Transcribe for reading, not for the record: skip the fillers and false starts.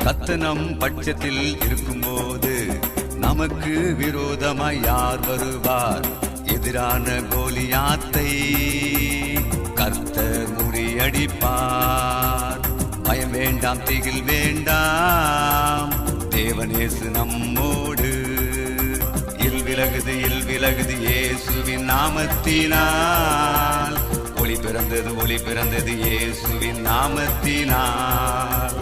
கத்தனம் பட்சத்தில் இருக்கும்போது நமக்கு விரோதமாய் யார் வருவார்? எதிரான கோலியாத்தை கர்த்தர் முறியடிப்பார். பயம் வேண்டாம், திகில் வேண்டாம், தேவனேசு நம்மோடு. இல் விலகுது இயேசுவின் நாமத்தினால். ஒளி பிறந்தது இயேசுவின் நாமத்தினால்.